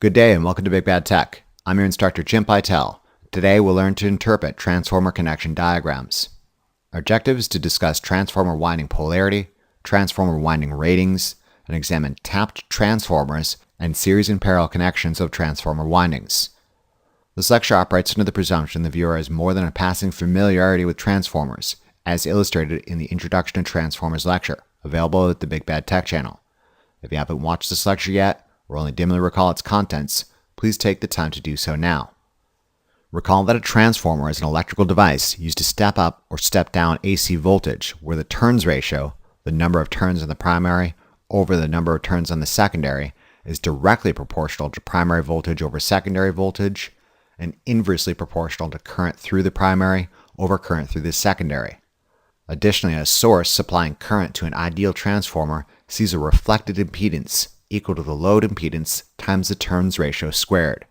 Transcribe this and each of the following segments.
Good day and welcome to Big Bad Tech. I'm your instructor Jim Pytel. Today we'll learn to interpret transformer connection diagrams. Our objective is to discuss transformer winding polarity, transformer winding ratings, and examine tapped transformers and series and parallel connections of transformer windings. This lecture operates under the presumption the viewer has more than a passing familiarity with transformers, as illustrated in the Introduction to Transformers lecture, available at the Big Bad Tech channel. If you haven't watched this lecture yet, or only dimly recall its contents, please take the time to do so now. Recall that a transformer is an electrical device used to step up or step down AC voltage, where the turns ratio, the number of turns in the primary over the number of turns on the secondary, is directly proportional to primary voltage over secondary voltage, and inversely proportional to current through the primary over current through the secondary. Additionally, a source supplying current to an ideal transformer sees a reflected impedance equal to the load impedance times the turns ratio squared.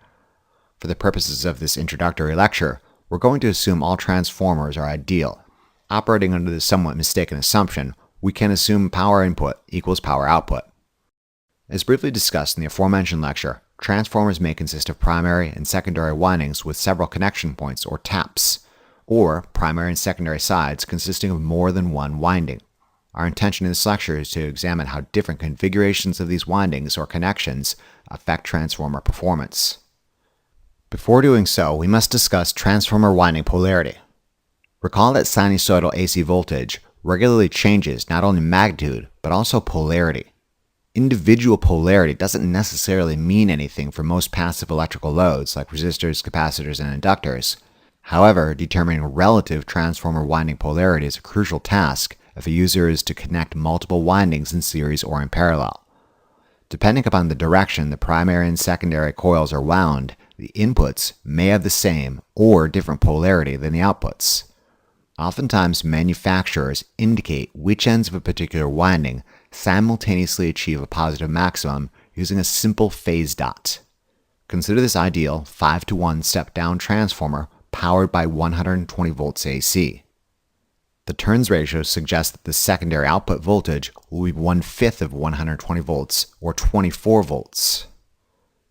For the purposes of this introductory lecture, we're going to assume all transformers are ideal. Operating under this somewhat mistaken assumption, we can assume power input equals power output. As briefly discussed in the aforementioned lecture, transformers may consist of primary and secondary windings with several connection points or taps, or primary and secondary sides consisting of more than one winding. Our intention in this lecture is to examine how different configurations of these windings or connections affect transformer performance. Before doing so, we must discuss transformer winding polarity. Recall that sinusoidal AC voltage regularly changes not only magnitude, but also polarity. Individual polarity doesn't necessarily mean anything for most passive electrical loads like resistors, capacitors, and inductors. However, determining relative transformer winding polarity is a crucial task if a user is to connect multiple windings in series or in parallel. Depending upon the direction the primary and secondary coils are wound, the inputs may have the same or different polarity than the outputs. Oftentimes, manufacturers indicate which ends of a particular winding simultaneously achieve a positive maximum using a simple phase dot. Consider this ideal 5-to-1 step-down transformer powered by 120 volts AC. The turns ratio suggests that the secondary output voltage will be 1/5 of 120 volts, or 24 volts.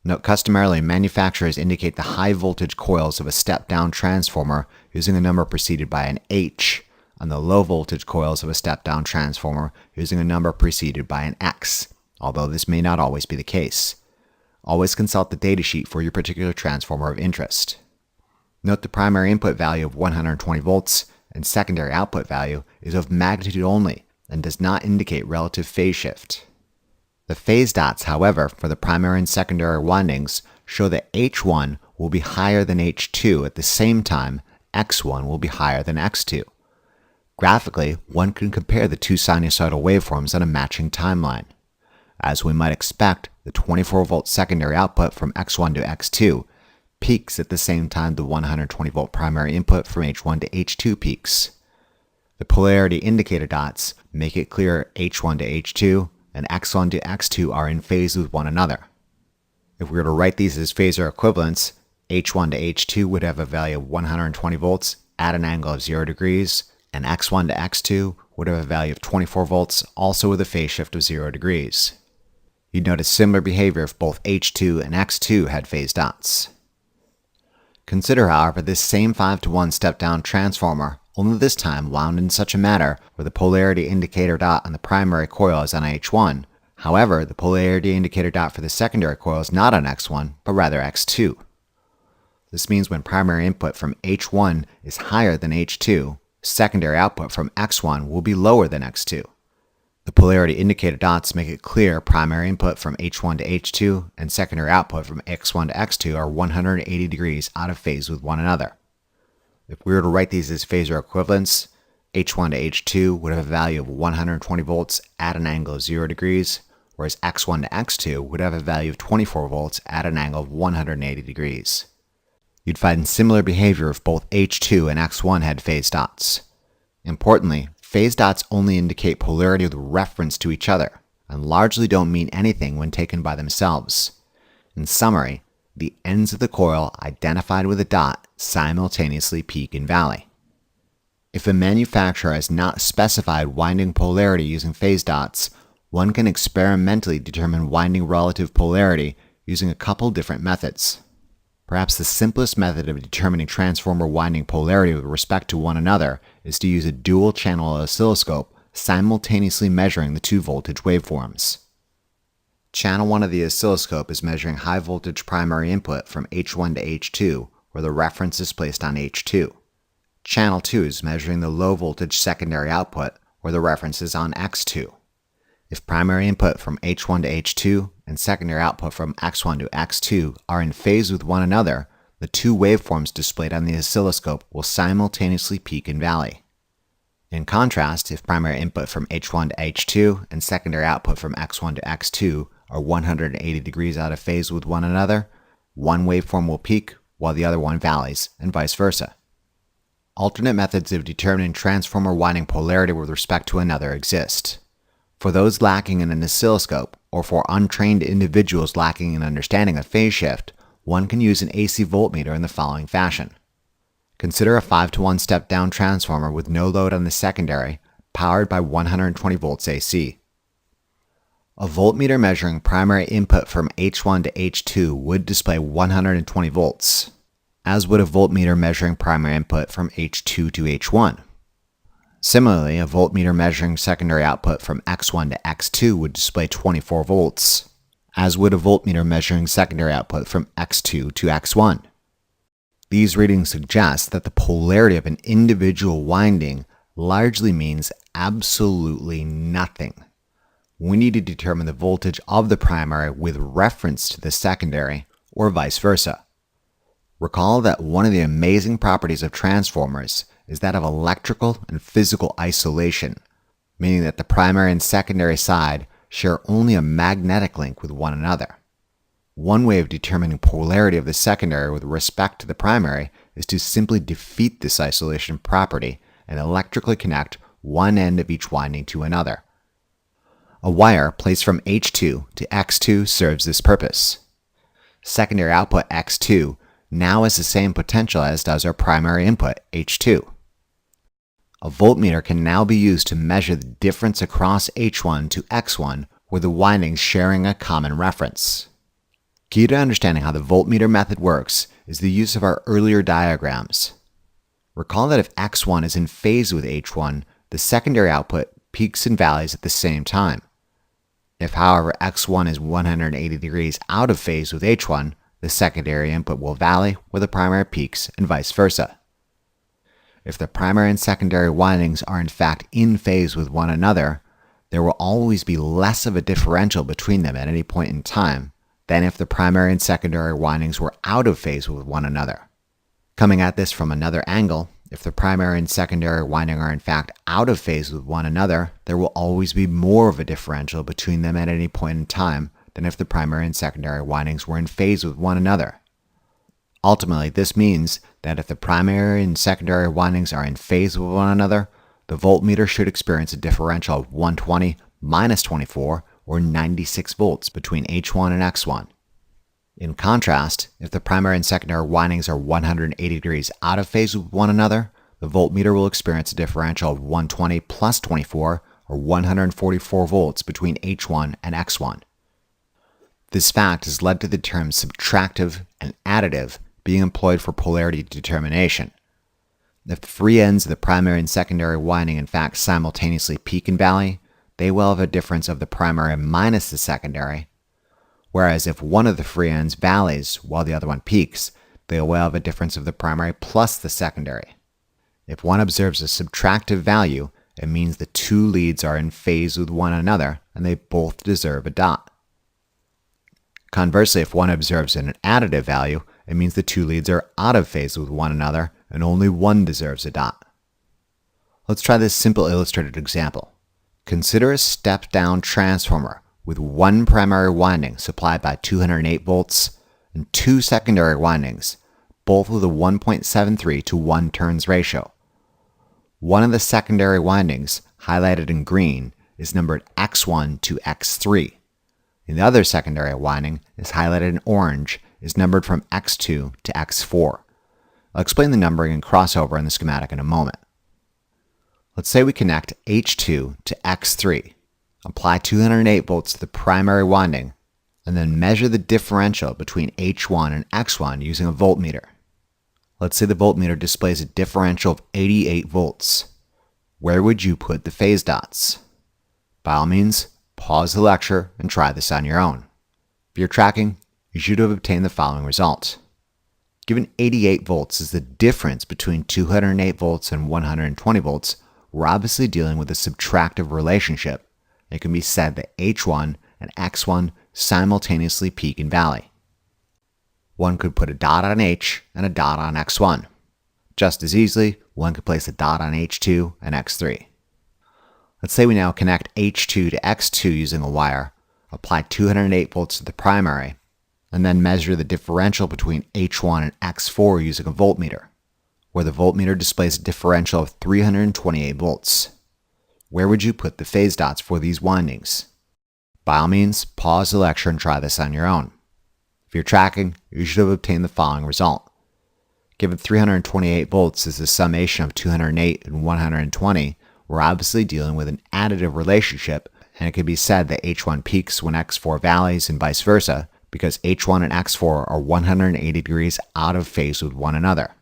Note, customarily, manufacturers indicate the high voltage coils of a step-down transformer using a number preceded by an H, and the low voltage coils of a step-down transformer using a number preceded by an X, although this may not always be the case. Always consult the datasheet for your particular transformer of interest. Note the primary input value of 120 volts and secondary output value is of magnitude only and does not indicate relative phase shift. The phase dots, however, for the primary and secondary windings show that H1 will be higher than H2 at the same time X1 will be higher than X2. Graphically, one can compare the two sinusoidal waveforms on a matching timeline. As we might expect, the 24-volt secondary output from X1 to X2 peaks at the same time the 120-volt primary input from H1 to H2 peaks. The polarity indicator dots make it clear H1 to H2 and X1 to X2 are in phase with one another. If we were to write these as phasor equivalents, H1 to H2 would have a value of 120 volts at an angle of 0 degrees, and X1 to X2 would have a value of 24 volts, also with a phase shift of 0 degrees. You'd notice similar behavior if both H2 and X2 had phase dots. Consider, however, this same 5-to-1 step-down transformer, only this time wound in such a manner where the polarity indicator dot on the primary coil is on H1. However, the polarity indicator dot for the secondary coil is not on X1, but rather X2. This means when primary input from H1 is higher than H2, secondary output from X1 will be lower than X2. The polarity indicator dots make it clear primary input from H1 to H2 and secondary output from X1 to X2 are 180 degrees out of phase with one another. If we were to write these as phasor equivalents, H1 to H2 would have a value of 120 volts at an angle of 0 degrees, whereas X1 to X2 would have a value of 24 volts at an angle of 180 degrees. You'd find similar behavior if both H2 and X1 had phase dots. Importantly, phase dots only indicate polarity with reference to each other, and largely don't mean anything when taken by themselves. In summary, the ends of the coil identified with a dot simultaneously peak and valley. If a manufacturer has not specified winding polarity using phase dots, one can experimentally determine winding relative polarity using a couple different methods. Perhaps the simplest method of determining transformer winding polarity with respect to one another is to use a dual-channel oscilloscope simultaneously measuring the two voltage waveforms. Channel 1 of the oscilloscope is measuring high voltage primary input from H1 to H2, where the reference is placed on H2. Channel 2 is measuring the low voltage secondary output, where the reference is on X2. If primary input from H1 to H2 and secondary output from X1 to X2 are in phase with one another, the two waveforms displayed on the oscilloscope will simultaneously peak and valley. In contrast, if primary input from H1 to H2 and secondary output from X1 to X2 are 180 degrees out of phase with one another, one waveform will peak while the other one valleys, and vice versa. Alternate methods of determining transformer winding polarity with respect to another exist. For those lacking in an oscilloscope, or for untrained individuals lacking an understanding of phase shift, one can use an AC voltmeter in the following fashion. Consider a 5-to-1 step-down transformer with no load on the secondary, powered by 120 volts AC. A voltmeter measuring primary input from H1 to H2 would display 120 volts, as would a voltmeter measuring primary input from H2 to H1. Similarly, a voltmeter measuring secondary output from X1 to X2 would display 24 volts, as would a voltmeter measuring secondary output from X2 to X1. These readings suggest that the polarity of an individual winding largely means absolutely nothing. We need to determine the voltage of the primary with reference to the secondary, or vice versa. Recall that one of the amazing properties of transformers is that of electrical and physical isolation, meaning that the primary and secondary side share only a magnetic link with one another. One way of determining polarity of the secondary with respect to the primary is to simply defeat this isolation property and electrically connect one end of each winding to another. A wire placed from H2 to X2 serves this purpose. Secondary output X2 now has the same potential as does our primary input H2. A voltmeter can now be used to measure the difference across H1 to X1 with the windings sharing a common reference. Key to understanding how the voltmeter method works is the use of our earlier diagrams. Recall that if X1 is in phase with H1, the secondary output peaks and valleys at the same time. If, however, X1 is 180 degrees out of phase with H1, the secondary input will valley where the primary peaks and vice versa. If the primary and secondary windings are in fact in phase with one another, there will always be less of a differential between them at any point in time than if the primary and secondary windings were out of phase with one another. Coming at this from another angle, if the primary and secondary winding are in fact out of phase with one another, there will always be more of a differential between them at any point in time than if the primary and secondary windings were in phase with one another. Ultimately, this means that if the primary and secondary windings are in phase with one another, the voltmeter should experience a differential of 120 minus 24, or 96 volts between H1 and X1. In contrast, if the primary and secondary windings are 180 degrees out of phase with one another, the voltmeter will experience a differential of 120 plus 24, or 144 volts between H1 and X1. This fact has led to the terms subtractive and additive being employed for polarity determination. If the free ends of the primary and secondary winding in fact simultaneously peak and valley, they will have a difference of the primary minus the secondary, whereas if one of the free ends valleys while the other one peaks, they will have a difference of the primary plus the secondary. If one observes a subtractive value, it means the two leads are in phase with one another and they both deserve a dot. Conversely, if one observes an additive value, it means the two leads are out of phase with one another and only one deserves a dot. Let's try this simple illustrated example. Consider a step-down transformer with one primary winding supplied by 208 volts and two secondary windings, both with a 1.73 to 1 turns ratio. One of the secondary windings, highlighted in green, is numbered X1 to X3. And the other secondary winding is highlighted in orange, is numbered from X2 to X4. I'll explain the numbering and crossover in the schematic in a moment. Let's say we connect H2 to X3, apply 208 volts to the primary winding, and then measure the differential between H1 and X1 using a voltmeter. Let's say the voltmeter displays a differential of 88 volts. Where would you put the phase dots? By all means, pause the lecture and try this on your own. If you're tracking, you should have obtained the following result. Given 88 volts is the difference between 208 volts and 120 volts, we're obviously dealing with a subtractive relationship. It can be said that H1 and X1 simultaneously peak and valley. One could put a dot on H and a dot on X1. Just as easily, one could place a dot on H2 and X3. Let's say we now connect H2 to X2 using a wire, apply 208 volts to the primary, and then measure the differential between H1 and X4 using a voltmeter, where the voltmeter displays a differential of 328 volts. Where would you put the phase dots for these windings? By all means, pause the lecture and try this on your own. If you're tracking, you should have obtained the following result. Given 328 volts is the summation of 208 and 120, we're obviously dealing with an additive relationship, and it could be said that H1 peaks when X4 valleys and vice versa, because H1 and X4 are 180 degrees out of phase with one another.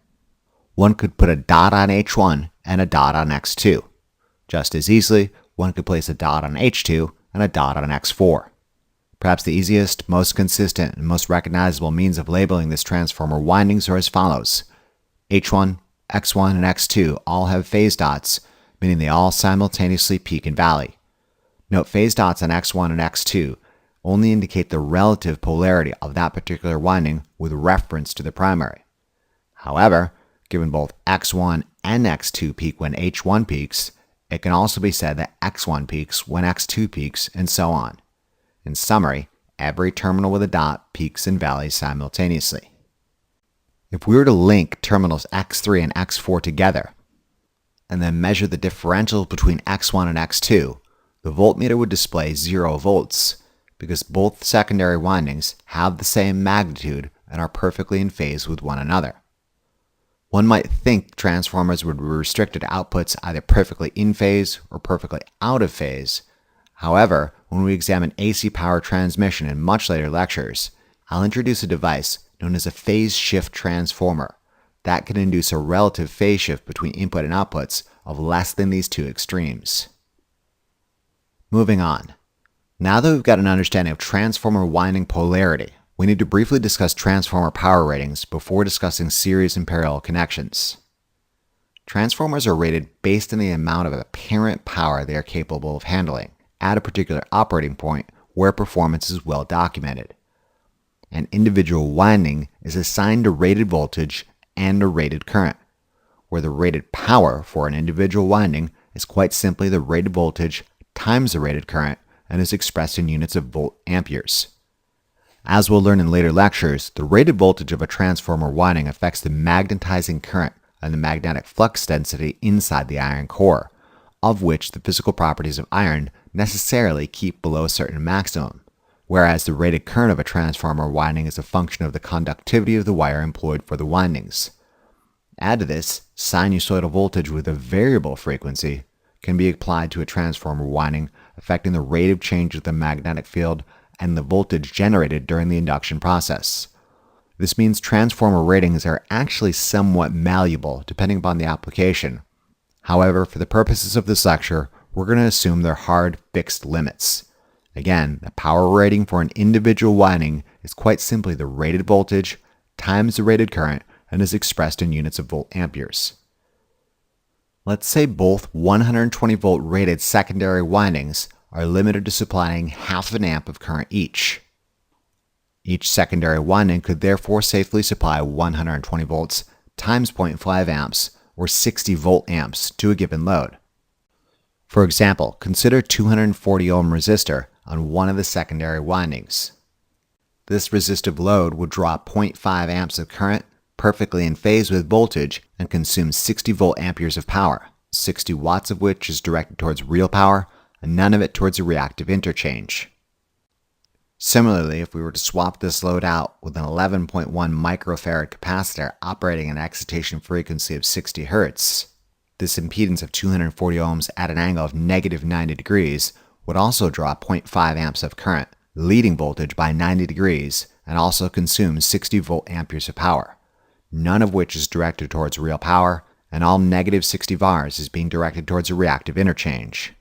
One could put a dot on H1 and a dot on X2. Just as easily, one could place a dot on H2 and a dot on X4. Perhaps the easiest, most consistent, and most recognizable means of labeling this transformer windings are as follows. H1, X1, and X2 all have phase dots, meaning they all simultaneously peak and valley. Note phase dots on X1 and X2 only indicate the relative polarity of that particular winding with reference to the primary. However, given both X1 and X2 peak when H1 peaks, it can also be said that X1 peaks when X2 peaks, and so on. In summary, every terminal with a dot peaks and valleys simultaneously. If we were to link terminals X3 and X4 together, and then measure the differential between X1 and X2, the voltmeter would display 0 volts, because both secondary windings have the same magnitude and are perfectly in phase with one another. One might think transformers would be restricted to outputs either perfectly in phase or perfectly out of phase. However, when we examine AC power transmission in much later lectures, I'll introduce a device known as a phase shift transformer that can induce a relative phase shift between input and outputs of less than these two extremes. Moving on. Now that we've got an understanding of transformer winding polarity, we need to briefly discuss transformer power ratings before discussing series and parallel connections. Transformers are rated based on the amount of apparent power they are capable of handling at a particular operating point where performance is well documented. An individual winding is assigned a rated voltage and a rated current, where the rated power for an individual winding is quite simply the rated voltage times the rated current and is expressed in units of volt amperes. As we'll learn in later lectures, the rated voltage of a transformer winding affects the magnetizing current and the magnetic flux density inside the iron core, of which the physical properties of iron necessarily keep below a certain maximum, whereas the rated current of a transformer winding is a function of the conductivity of the wire employed for the windings. Add to this, sinusoidal voltage with a variable frequency can be applied to a transformer winding, affecting the rate of change of the magnetic field and the voltage generated during the induction process. This means transformer ratings are actually somewhat malleable depending upon the application. However, for the purposes of this lecture, we're going to assume they're hard, fixed limits. Again, the power rating for an individual winding is quite simply the rated voltage times the rated current and is expressed in units of volt amperes. Let's say both 120 volt rated secondary windings are limited to supplying half an amp of current each. Each secondary winding could therefore safely supply 120 volts times 0.5 amps or 60 volt amps to a given load. For example, consider 240 ohm resistor on one of the secondary windings. This resistive load would draw 0.5 amps of current perfectly in phase with voltage and consume 60 volt amperes of power, 60 watts of which is directed towards real power and none of it towards a reactive interchange. Similarly, if we were to swap this load out with an 11.1 microfarad capacitor operating an excitation frequency of 60 Hz, this impedance of 240 ohms at an angle of -90 degrees would also draw 0.5 amps of current, leading voltage by 90 degrees and also consumes 60 volt amperes of power, none of which is directed towards real power, and all negative 60 VARs is being directed towards a reactive interchange.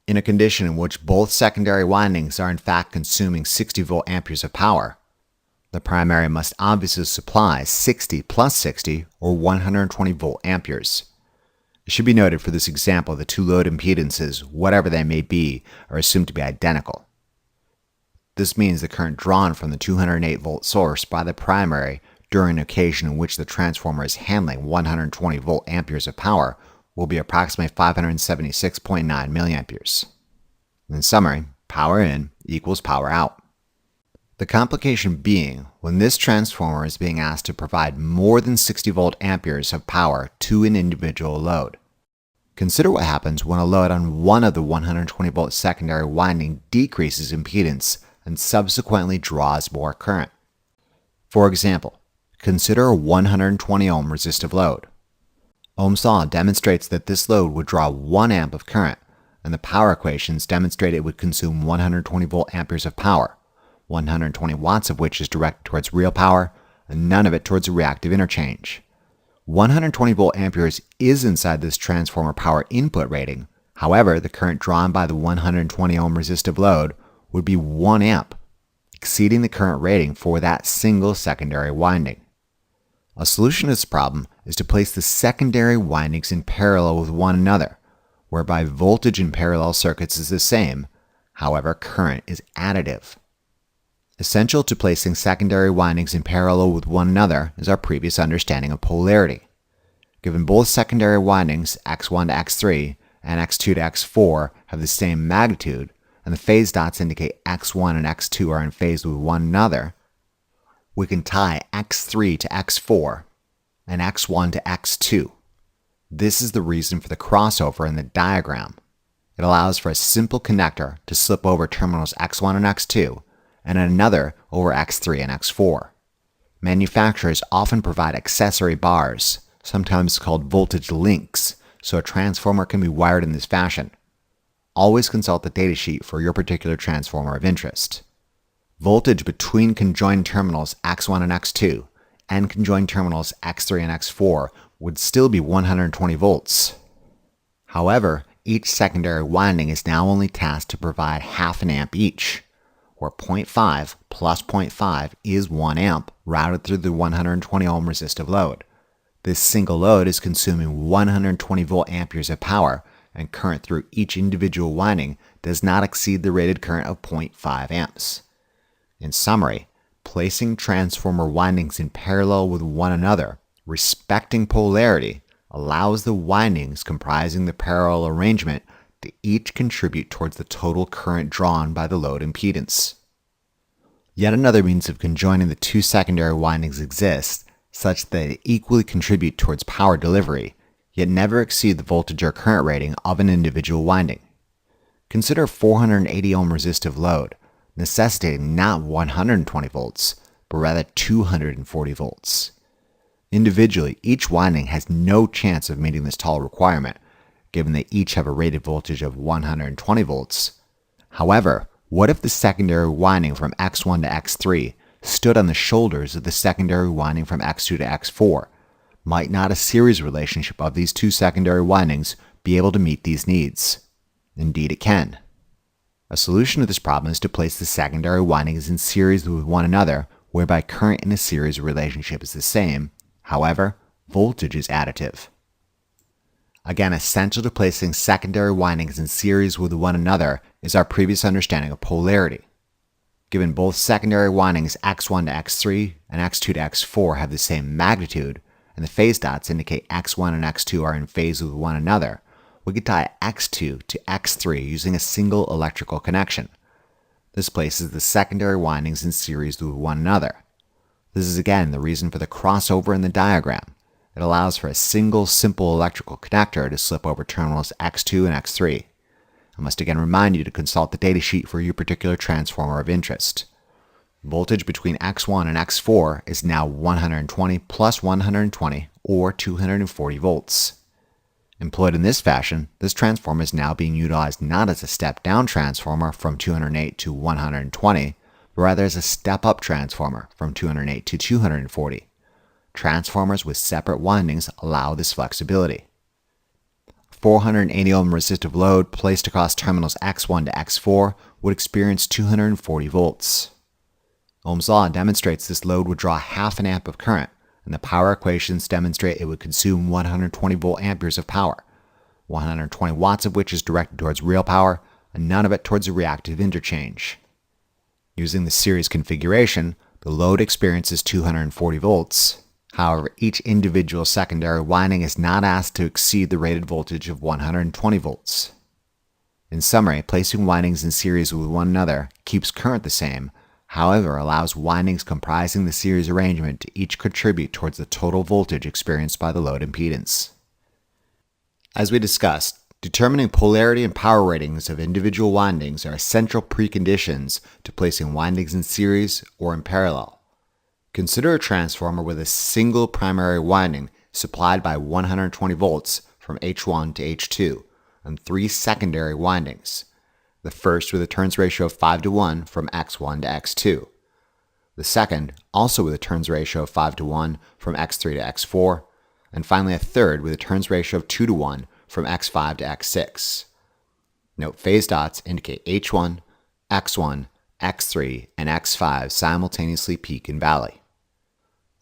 In a condition in which both secondary windings are in fact consuming 60 volt amperes of power, the primary must obviously supply 60 plus 60 or 120 volt amperes. It should be noted for this example the two load impedances, whatever they may be, are assumed to be identical. This means the current drawn from the 208 volt source by the primary during an occasion in which the transformer is handling 120 volt amperes of power will be approximately 576.9 milliamperes. In summary, power in equals power out. The complication being when this transformer is being asked to provide more than 60 volt amperes of power to an individual load. Consider what happens when a load on one of the 120 volt secondary winding decreases impedance and subsequently draws more current. For example, consider a 120 ohm resistive load. Ohm's law demonstrates that this load would draw 1 amp of current, and the power equations demonstrate it would consume 120 volt amperes of power, 120 watts of which is directed towards real power, and none of it towards a reactive interchange. 120 volt amperes is inside this transformer power input rating. However, the current drawn by the 120 ohm resistive load would be 1 amp, exceeding the current rating for that single secondary winding. A solution to this problem is to place the secondary windings in parallel with one another, whereby voltage in parallel circuits is the same, however current is additive. Essential to placing secondary windings in parallel with one another is our previous understanding of polarity. Given both secondary windings X1 to X3 and X2 to X4 have the same magnitude, and the phase dots indicate X1 and X2 are in phase with one another, we can tie X3 to X4 and X1 to X2. This is the reason for the crossover in the diagram. It allows for a simple connector to slip over terminals X1 and X2 and another over X3 and X4. Manufacturers often provide accessory bars, sometimes called voltage links, so a transformer can be wired in this fashion. Always consult the datasheet for your particular transformer of interest. Voltage between conjoined terminals X1 and X2 and conjoined terminals X3 and X4 would still be 120 volts. However, each secondary winding is now only tasked to provide half an amp each, where 0.5 plus 0.5 is 1 amp routed through the 120 ohm resistive load. This single load is consuming 120 volt amperes of power, and current through each individual winding does not exceed the rated current of 0.5 amps. In summary, placing transformer windings in parallel with one another, respecting polarity, allows the windings comprising the parallel arrangement to each contribute towards the total current drawn by the load impedance. Yet another means of conjoining the two secondary windings exists, such that they equally contribute towards power delivery, yet never exceed the voltage or current rating of an individual winding. Consider a 480 ohm resistive load, necessitating not 120 volts, but rather 240 volts. Individually, each winding has no chance of meeting this tall requirement, given they each have a rated voltage of 120 volts. However, what if the secondary winding from X1 to X3 stood on the shoulders of the secondary winding from X2 to X4? Might not a series relationship of these two secondary windings be able to meet these needs? Indeed it can. A solution to this problem is to place the secondary windings in series with one another, whereby current in a series relationship is the same, however, voltage is additive. Again, essential to placing secondary windings in series with one another is our previous understanding of polarity. Given both secondary windings X1 to X3 and X2 to X4 have the same magnitude, and the phase dots indicate X1 and X2 are in phase with one another, we could tie X2 to X3 using a single electrical connection. This places the secondary windings in series with one another. This is again the reason for the crossover in the diagram. It allows for a single simple electrical connector to slip over terminals X2 and X3. I must again remind you to consult the datasheet for your particular transformer of interest. Voltage between X1 and X4 is now 120 plus 120, or 240 volts. Employed in this fashion, this transformer is now being utilized not as a step-down transformer from 208 to 120, but rather as a step-up transformer from 208 to 240. Transformers with separate windings allow this flexibility. 480 ohm resistive load placed across terminals X1 to X4 would experience 240 volts. Ohm's law demonstrates this load would draw half an amp of current, and the power equations demonstrate it would consume 120 volt amperes of power, 120 watts of which is directed towards real power, and none of it towards the reactive interchange. Using the series configuration, the load experiences 240 volts. However, each individual secondary winding is not asked to exceed the rated voltage of 120 volts. In summary, placing windings in series with one another keeps current the same, however allows windings comprising the series arrangement to each contribute towards the total voltage experienced by the load impedance. As we discussed, determining polarity and power ratings of individual windings are essential preconditions to placing windings in series or in parallel. Consider a transformer with a single primary winding supplied by 120 volts from H1 to H2 and 3 secondary windings. The first with a turns ratio of 5:1 from X1 to X2. The second also with a turns ratio of 5:1 from X3 to X4. And finally a third with a turns ratio of 2:1 from X5 to X6. Note phase dots indicate H1, X1, X3, and X5 simultaneously peak and valley.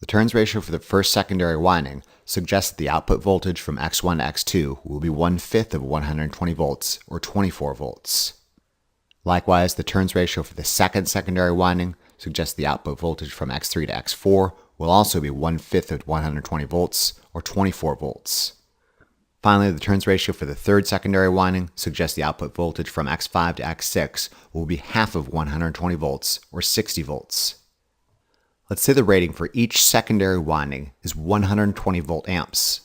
The turns ratio for the first secondary winding suggests that the output voltage from X1 to X2 will be 1/5 of 120 volts, or 24 volts. Likewise, the turns ratio for the second secondary winding suggests the output voltage from X3 to X4 will also be 1/5 of 120 volts, or 24 volts. Finally, the turns ratio for the third secondary winding suggests the output voltage from X5 to X6 will be half of 120 volts, or 60 volts. Let's say the rating for each secondary winding is 120 volt amps.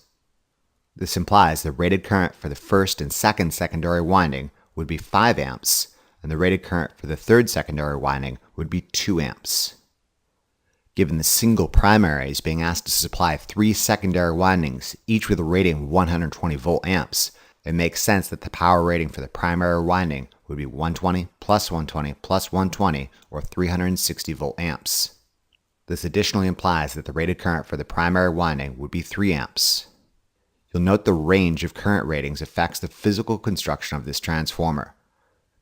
This implies the rated current for the first and second secondary winding would be 5 amps, and the rated current for the third secondary winding would be 2 amps. Given the single primary is being asked to supply 3 secondary windings, each with a rating of 120 volt amps, it makes sense that the power rating for the primary winding would be 120 plus 120 plus 120, or 360 volt amps. This additionally implies that the rated current for the primary winding would be 3 amps. You'll note the range of current ratings affects the physical construction of this transformer.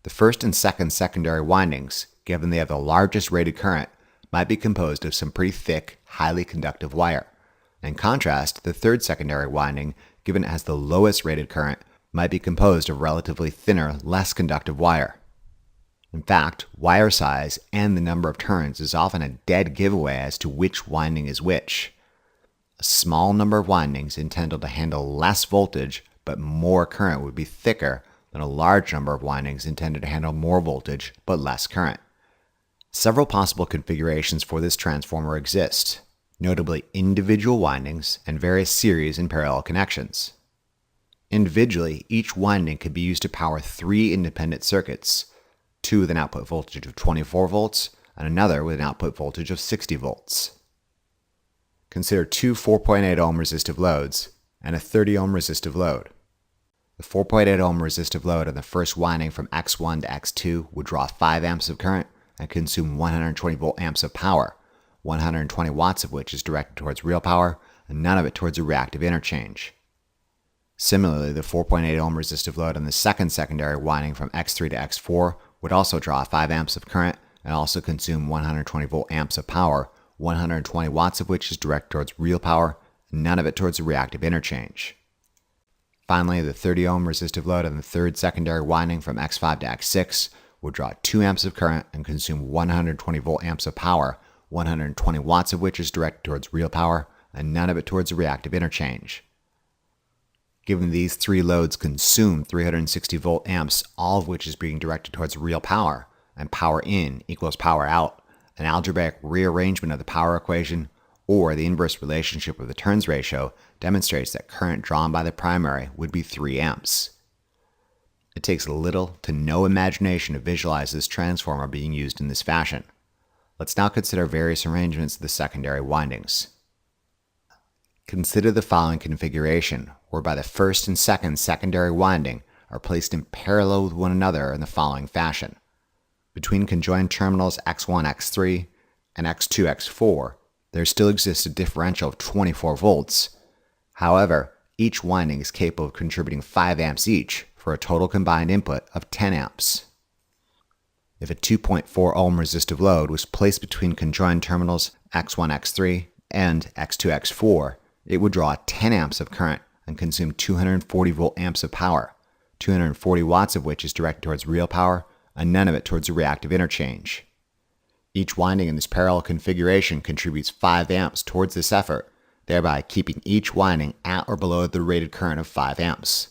The first and second secondary windings, given they have the largest rated current, might be composed of some pretty thick, highly conductive wire. In contrast, the third secondary winding, given it has the lowest rated current, might be composed of relatively thinner, less conductive wire. In fact, wire size and the number of turns is often a dead giveaway as to which winding is which. A small number of windings intended to handle less voltage but more current would be thicker than a large number of windings intended to handle more voltage but less current. Several possible configurations for this transformer exist, notably individual windings and various series and parallel connections. Individually, each winding could be used to power 3 independent circuits, 2 with an output voltage of 24 volts, and another with an output voltage of 60 volts. Consider 2 4.8 ohm resistive loads and a 30 ohm resistive load. The 4.8 ohm resistive load on the first winding from X1 to X2 would draw 5 amps of current and consume 120 volt amps of power, 120 watts of which is directed towards real power and none of it towards a reactive interchange. Similarly, the 4.8 ohm resistive load on the second secondary winding from X3 to X4 would also draw 5 amps of current and also consume 120 volt amps of power, 120 watts of which is directed towards real power and none of it towards a reactive interchange. Finally, the 30 ohm resistive load on the third secondary winding from X5 to X6 would draw 2 amps of current and consume 120 volt amps of power, 120 watts of which is directed towards real power and none of it towards a reactive interchange. Given these 3 loads consume 360 volt amps, all of which is being directed towards real power, and power in equals power out, an algebraic rearrangement of the power equation, or the inverse relationship of the turns ratio, demonstrates that current drawn by the primary would be 3 amps. It takes little to no imagination to visualize this transformer being used in this fashion. Let's now consider various arrangements of the secondary windings. Consider the following configuration, whereby the first and second secondary winding are placed in parallel with one another in the following fashion. Between conjoined terminals X1, X3, and X2, X4, there still exists a differential of 24 volts. However, each winding is capable of contributing 5 amps each for a total combined input of 10 amps. If a 2.4 ohm resistive load was placed between conjoined terminals X1, X3, and X2, X4, it would draw 10 amps of current and consume 240 volt amps of power, 240 watts of which is directed towards real power and none of it towards the reactive interchange. Each winding in this parallel configuration contributes 5 amps towards this effort, thereby keeping each winding at or below the rated current of 5 amps.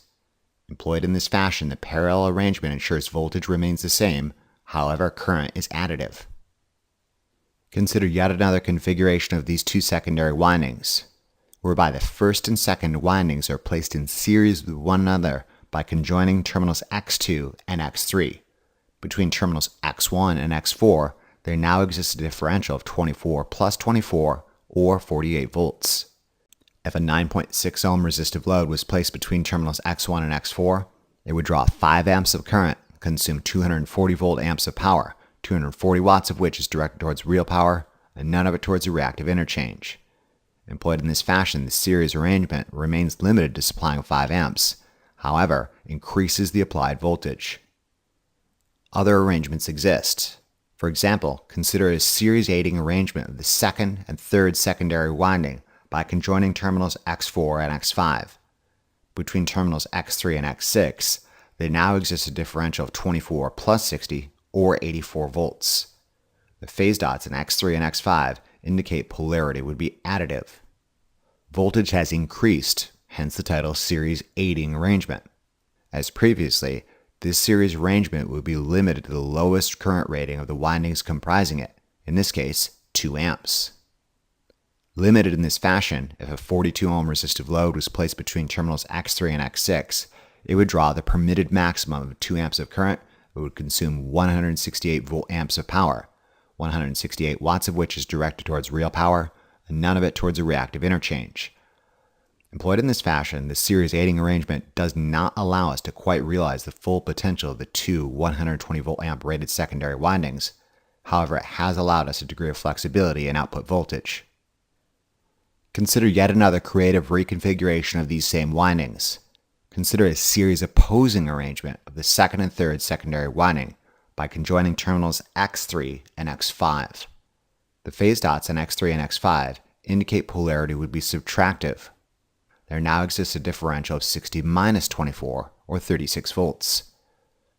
Employed in this fashion, the parallel arrangement ensures voltage remains the same, however current is additive. Consider yet another configuration of these two secondary windings, whereby the first and second windings are placed in series with one another by conjoining terminals X2 and X3. Between terminals X1 and X4, there now exists a differential of 24 plus 24, or 48 volts. If a 9.6 ohm resistive load was placed between terminals X1 and X4, it would draw 5 amps of current, consume 240 volt amps of power, 240 watts of which is directed towards real power, and none of it towards the reactive interchange. Employed in this fashion, the series arrangement remains limited to supplying 5 amps, however, increases the applied voltage. Other arrangements exist. For example, consider a series aiding arrangement of the second and third secondary winding by conjoining terminals X4 and X5. Between terminals X3 and X6, there now exists a differential of 24 plus 60, or 84 volts. The phase dots in X3 and X5 indicate polarity would be additive. Voltage has increased, hence the title series aiding arrangement. As previously, this series arrangement would be limited to the lowest current rating of the windings comprising it, in this case, 2 amps. Limited in this fashion, if a 42 ohm resistive load was placed between terminals X3 and X6, it would draw the permitted maximum of 2 amps of current. It would consume 168 volt amps of power, 168 watts of which is directed towards real power, and none of it towards a reactive interchange. Employed in this fashion, the series aiding arrangement does not allow us to quite realize the full potential of the two 120 volt amp rated secondary windings. However, it has allowed us a degree of flexibility in output voltage. Consider yet another creative reconfiguration of these same windings. Consider a series opposing arrangement of the second and third secondary winding by conjoining terminals X3 and X5. The phase dots on X3 and X5 indicate polarity would be subtractive. There now exists a differential of 60 minus 24, or 36 volts.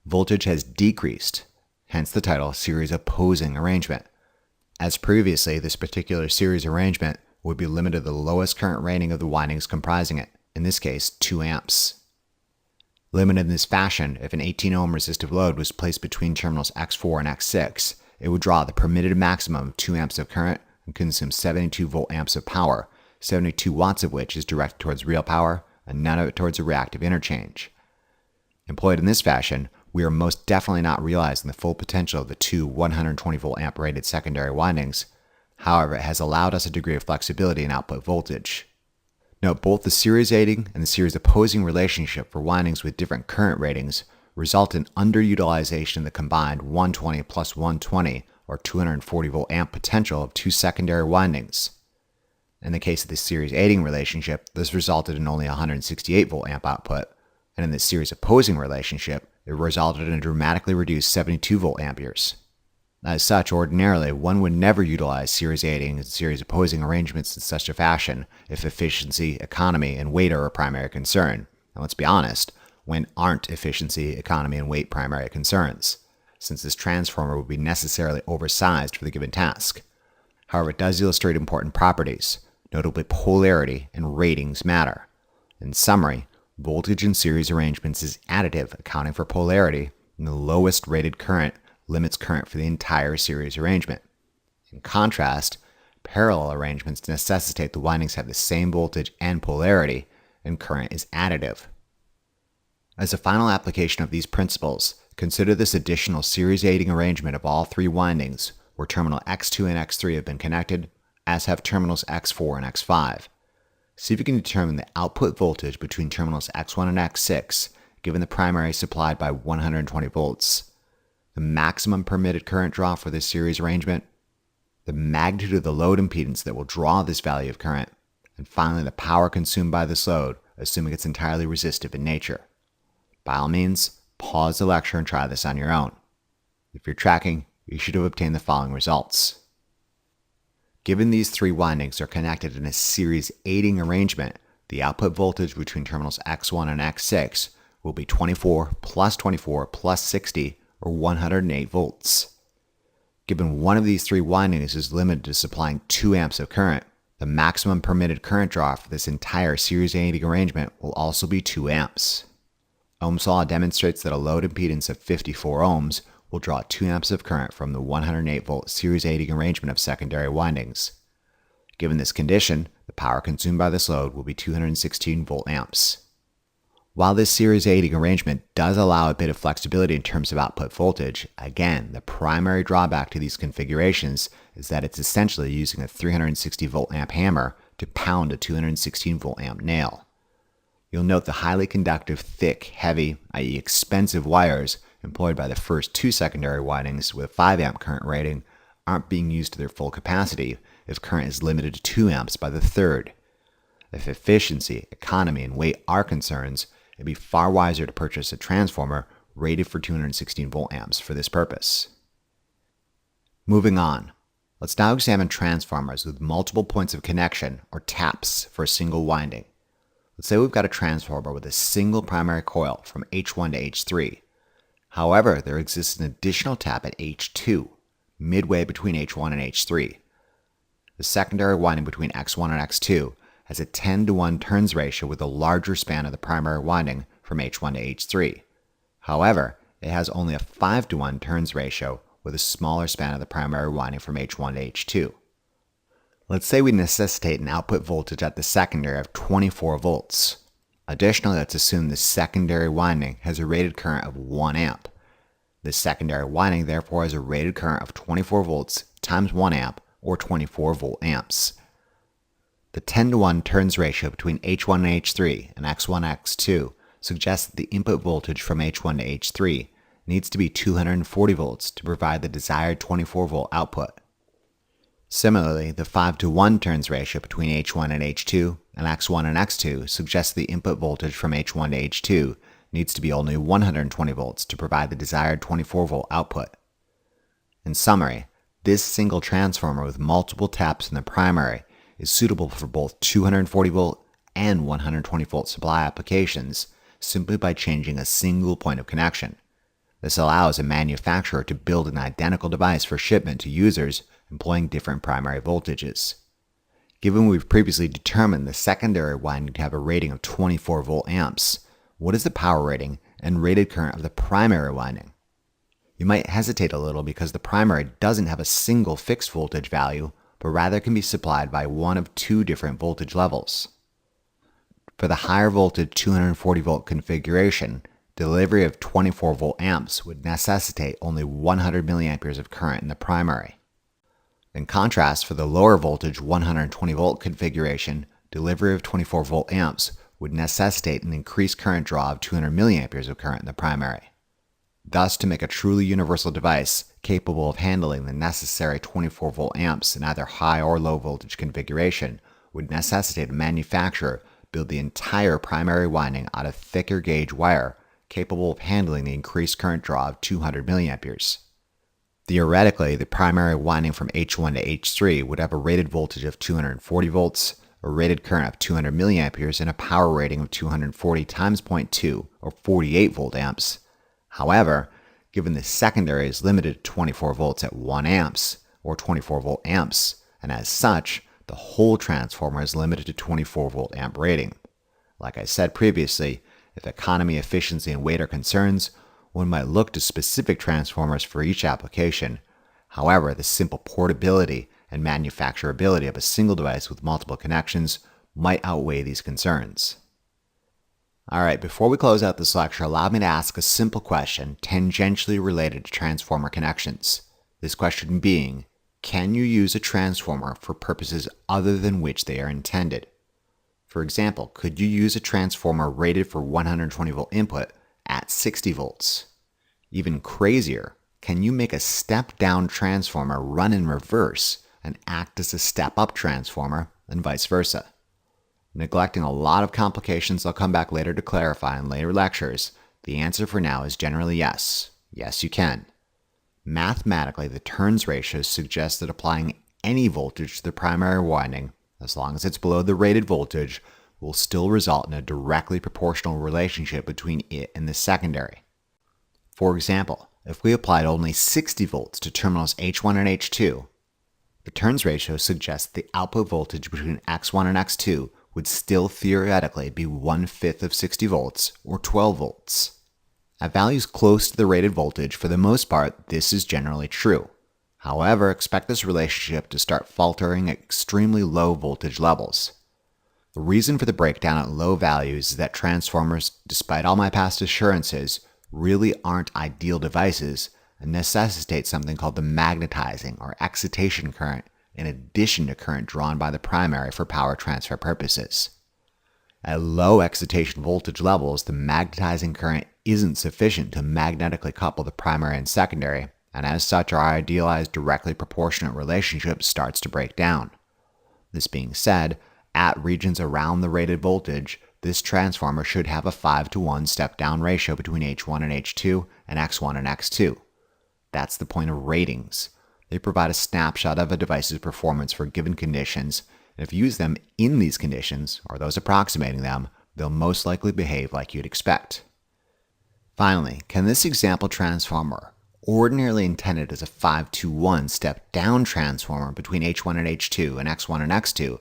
Voltage has decreased, hence the title series opposing arrangement. As previously, this particular series arrangement would be limited to the lowest current rating of the windings comprising it, in this case 2 amps. Limited in this fashion, if an 18 ohm resistive load was placed between terminals X4 and X6, it would draw the permitted maximum of 2 amps of current and consume 72 volt amps of power, 72 watts of which is directed towards real power and none of it towards a reactive interchange. Employed in this fashion, we are most definitely not realizing the full potential of the two 120 volt amp rated secondary windings. However, it has allowed us a degree of flexibility in output voltage. Note both the series aiding and the series opposing relationship for windings with different current ratings result in underutilization of the combined 120 plus 120 or 240 volt amp potential of two secondary windings. In the case of the series aiding relationship, this resulted in only 168 volt amp output, and in the series opposing relationship, it resulted in a dramatically reduced 72 volt amperes. As such, ordinarily, one would never utilize series aiding and series opposing arrangements in such a fashion if efficiency, economy, and weight are a primary concern. And let's be honest, when aren't efficiency, economy, and weight primary concerns, since this transformer would be necessarily oversized for the given task. However, it does illustrate important properties. Notably, polarity and ratings matter. In summary, voltage in series arrangements is additive, accounting for polarity, and the lowest rated current limits current for the entire series arrangement. In contrast, parallel arrangements necessitate the windings have the same voltage and polarity, and current is additive. As a final application of these principles, consider this additional series aiding arrangement of all three windings, where terminal X2 and X3 have been connected, as have terminals X4 and X5. See if you can determine the output voltage between terminals X1 and X6 given the primary supplied by 120 volts, the maximum permitted current draw for this series arrangement, the magnitude of the load impedance that will draw this value of current, and finally the power consumed by this load, assuming it's entirely resistive in nature. By all means, pause the lecture and try this on your own. If you're tracking, you should have obtained the following results. Given these three windings are connected in a series aiding arrangement, the output voltage between terminals X1 and X6 will be 24 plus 60, or 108 volts. Given one of these three windings is limited to supplying 2 amps of current, the maximum permitted current draw for this entire series aiding arrangement will also be 2 amps. Ohm's law demonstrates that a load impedance of 54 ohms will draw 2 amps of current from the 108 volt series aiding arrangement of secondary windings. Given this condition, the power consumed by this load will be 216 volt amps. While this series aiding arrangement does allow a bit of flexibility in terms of output voltage, again, the primary drawback to these configurations is that it's essentially using a 360 volt amp hammer to pound a 216 volt amp nail. You'll note the highly conductive, thick, heavy, i.e. expensive wires employed by the first 2 secondary windings with a 5 amp current rating aren't being used to their full capacity if current is limited to 2 amps by the third. If efficiency, economy, and weight are concerns, it'd be far wiser to purchase a transformer rated for 216 volt amps for this purpose. Moving on, let's now examine transformers with multiple points of connection, or taps, for a single winding. Let's say we've got a transformer with a single primary coil from H1 to H3. However, there exists an additional tap at H2, midway between H1 and H3. The secondary winding between X1 and X2 has a 10-to-1 turns ratio with a larger span of the primary winding from H1 to H3. However, it has only a 5-to-1 turns ratio with a smaller span of the primary winding from H1 to H2. Let's say we necessitate an output voltage at the secondary of 24 volts. Additionally, let's assume the secondary winding has a rated current of 1 amp. The secondary winding therefore has a rated current of 24 volts times 1 amp, or 24 volt amps. The 10-to-1 turns ratio between H1 and H3 and X1 and X2 suggests that the input voltage from H1 to H3 needs to be 240 volts to provide the desired 24 volt output. Similarly, the 5-to-1 turns ratio between H1 and H2 and X1 and X2 suggests the input voltage from H1 to H2 needs to be only 120 volts to provide the desired 24 volt output. In summary, this single transformer with multiple taps in the primary is suitable for both 240 volt and 120 volt supply applications simply by changing a single point of connection. This allows a manufacturer to build an identical device for shipment to users employing different primary voltages. Given we've previously determined the secondary winding to have a rating of 24 volt amps, what is the power rating and rated current of the primary winding? You might hesitate a little because the primary doesn't have a single fixed voltage value, but rather can be supplied by one of 2 different voltage levels. For the higher voltage 240 volt configuration, delivery of 24 volt amps would necessitate only 100 milliamperes of current in the primary. In contrast, for the lower voltage 120 volt configuration, delivery of 24 volt amps would necessitate an increased current draw of 200 milliamperes of current in the primary. Thus, to make a truly universal device capable of handling the necessary 24 volt amps in either high or low voltage configuration would necessitate a manufacturer build the entire primary winding out of thicker gauge wire capable of handling the increased current draw of 200 milliamperes. Theoretically, the primary winding from H1 to H3 would have a rated voltage of 240 volts, a rated current of 200 milliamperes, and a power rating of 240 times 0.2, or 48 volt amps. However, given the secondary is limited to 24 volts at 1 amps, or 24 volt amps, and as such, the whole transformer is limited to 24 volt amp rating. Like I said previously, if economy, efficiency, and weight are concerns, one might look to specific transformers for each application. However, the simple portability and manufacturability of a single device with multiple connections might outweigh these concerns. Alright, before we close out this lecture, allow me to ask a simple question tangentially related to transformer connections. This question being, can you use a transformer for purposes other than which they are intended? For example, could you use a transformer rated for 120 volt input at 60 volts? Even crazier, can you make a step-down transformer run in reverse and act as a step-up transformer, and vice versa? Neglecting a lot of complications I'll come back later to clarify in later lectures, the answer for now is generally yes. Yes, you can. Mathematically, the turns ratio suggests that applying any voltage to the primary winding, as long as it's below the rated voltage, will still result in a directly proportional relationship between it and the secondary. For example, if we applied only 60 volts to terminals H1 and H2, the turns ratio suggests the output voltage between X1 and X2 would still theoretically be 1/5 of 60 volts, or 12 volts. At values close to the rated voltage, for the most part, this is generally true. However, expect this relationship to start faltering at extremely low voltage levels. The reason for the breakdown at low values is that transformers, despite all my past assurances, really aren't ideal devices and necessitate something called the magnetizing or excitation current in addition to current drawn by the primary for power transfer purposes. At low excitation voltage levels, the magnetizing current isn't sufficient to magnetically couple the primary and secondary, and as such our idealized directly proportionate relationship starts to break down. This being said, at regions around the rated voltage, this transformer should have a 5-to-1 step-down ratio between H1 and H2 and X1 and X2. That's the point of ratings. They provide a snapshot of a device's performance for given conditions, and if you use them in these conditions, or those approximating them, they'll most likely behave like you'd expect. Finally, can this example transformer, ordinarily intended as a 5-to-1 step-down transformer between H1 and H2 and X1 and X2,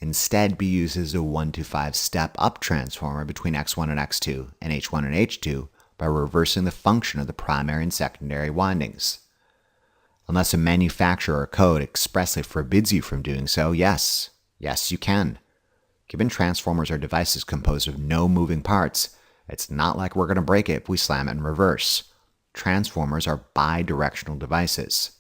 instead be used as a 1-to-5 step-up transformer between X1 and X2 and H1 and H2 by reversing the function of the primary and secondary windings? Unless a manufacturer or code expressly forbids you from doing so, yes, you can. Given transformers are devices composed of no moving parts, it's not like we're going to break it if we slam it in reverse. Transformers are bidirectional devices.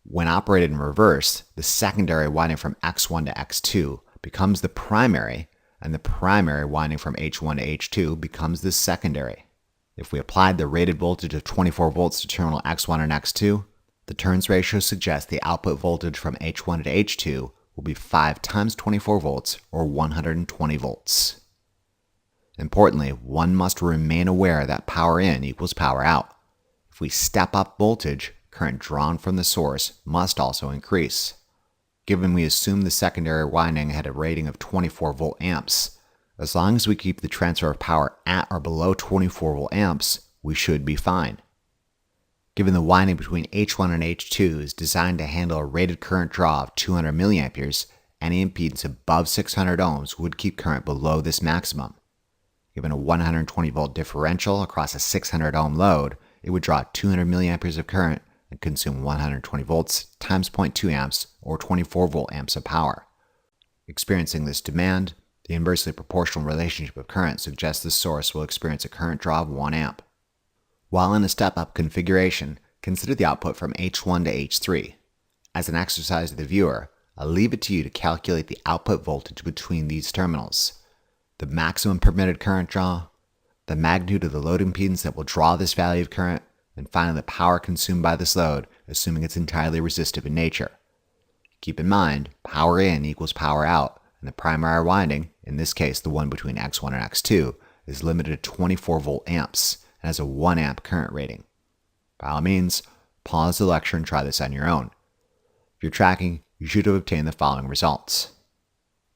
When operated in reverse, the secondary winding from X1 to X2 becomes the primary, and the primary winding from H1 to H2 becomes the secondary. If we applied the rated voltage of 24 volts to terminal X1 and X2, the turns ratio suggests the output voltage from H1 to H2 will be 5 times 24 volts, or 120 volts. Importantly, one must remain aware that power in equals power out. If we step up voltage, current drawn from the source must also increase. Given we assume the secondary winding had a rating of 24 volt amps, as long as we keep the transfer of power at or below 24 volt amps, we should be fine. Given the winding between H1 and H2 is designed to handle a rated current draw of 200 milliamperes, any impedance above 600 ohms would keep current below this maximum. Given a 120 volt differential across a 600 ohm load, it would draw 200 milliamperes of current and consume 120 volts times 0.2 amps or 24 volt amps of power. Experiencing this demand, the inversely proportional relationship of current suggests the source will experience a current draw of 1 amp. While in a step-up configuration, consider the output from H1 to H3. As an exercise to the viewer, I'll leave it to you to calculate the output voltage between these terminals, the maximum permitted current draw, the magnitude of the load impedance that will draw this value of current, and finally the power consumed by this load, assuming it's entirely resistive in nature. Keep in mind, power in equals power out, and the primary winding, in this case the one between X1 and X2, is limited to 24 volt amps and has a 1 amp current rating. By all means, pause the lecture and try this on your own. If you're tracking, you should have obtained the following results.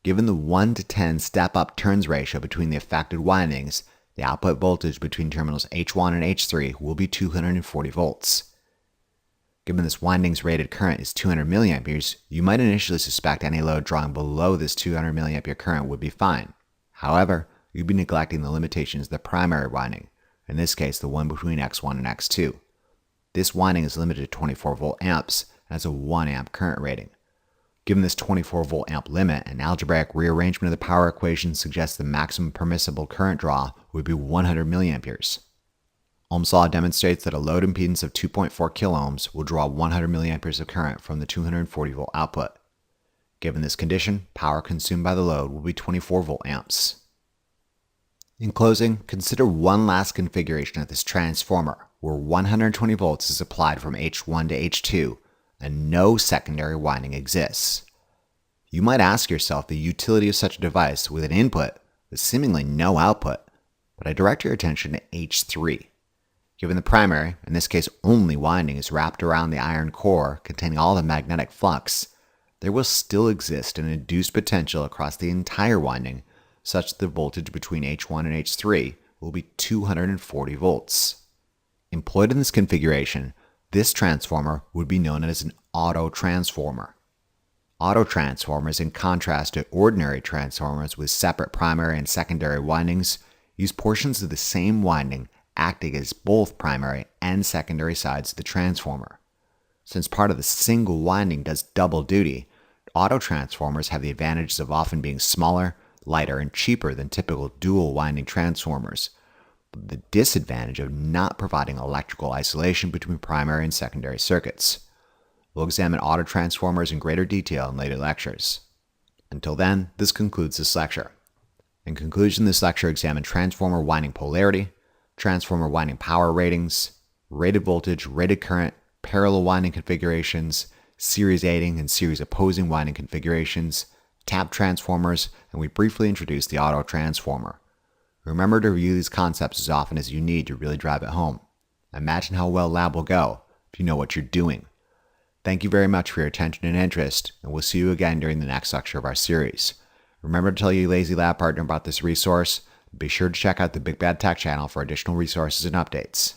Given the 1 to 10 step-up turns ratio between the affected windings, the output voltage between terminals H1 and H3 will be 240 volts. Given this winding's rated current is 200 milliamperes, you might initially suspect any load drawing below this 200 milliampere current would be fine. However, you'd be neglecting the limitations of the primary winding, in this case the one between X1 and X2. This winding is limited to 24 volt amps and has a 1 amp current rating. Given this 24 volt amp limit, an algebraic rearrangement of the power equation suggests the maximum permissible current draw would be 100 milliamperes. Ohm's law demonstrates that a load impedance of 2.4 kiloohms will draw 100 milliamperes of current from the 240 volt output. Given this condition, power consumed by the load will be 24 volt amps. In closing, consider one last configuration of this transformer where 120 volts is applied from H1 to H2 and no secondary winding exists. You might ask yourself the utility of such a device with an input with seemingly no output, but I direct your attention to H3. Given the primary, in this case only winding, is wrapped around the iron core containing all the magnetic flux, there will still exist an induced potential across the entire winding such that the voltage between H1 and H3 will be 240 volts. Employed in this configuration, this transformer would be known as an autotransformer. Autotransformers, in contrast to ordinary transformers with separate primary and secondary windings, use portions of the same winding acting as both primary and secondary sides of the transformer. Since part of the single winding does double duty, autotransformers have the advantages of often being smaller, lighter, and cheaper than typical dual winding transformers, but the disadvantage of not providing electrical isolation between primary and secondary circuits. We'll examine autotransformers in greater detail in later lectures. Until then, this concludes this lecture. In conclusion, this lecture examined transformer winding polarity, transformer winding power ratings, rated voltage, rated current, parallel winding configurations, series aiding and series opposing winding configurations, tap transformers, and we briefly introduced the autotransformer. Remember to review these concepts as often as you need to really drive it home. Imagine how well lab will go if you know what you're doing. Thank you very much for your attention and interest, and we'll see you again during the next lecture of our series. Remember to tell your lazy lab partner about this resource. Be sure to check out the Big Bad Tech channel for additional resources and updates.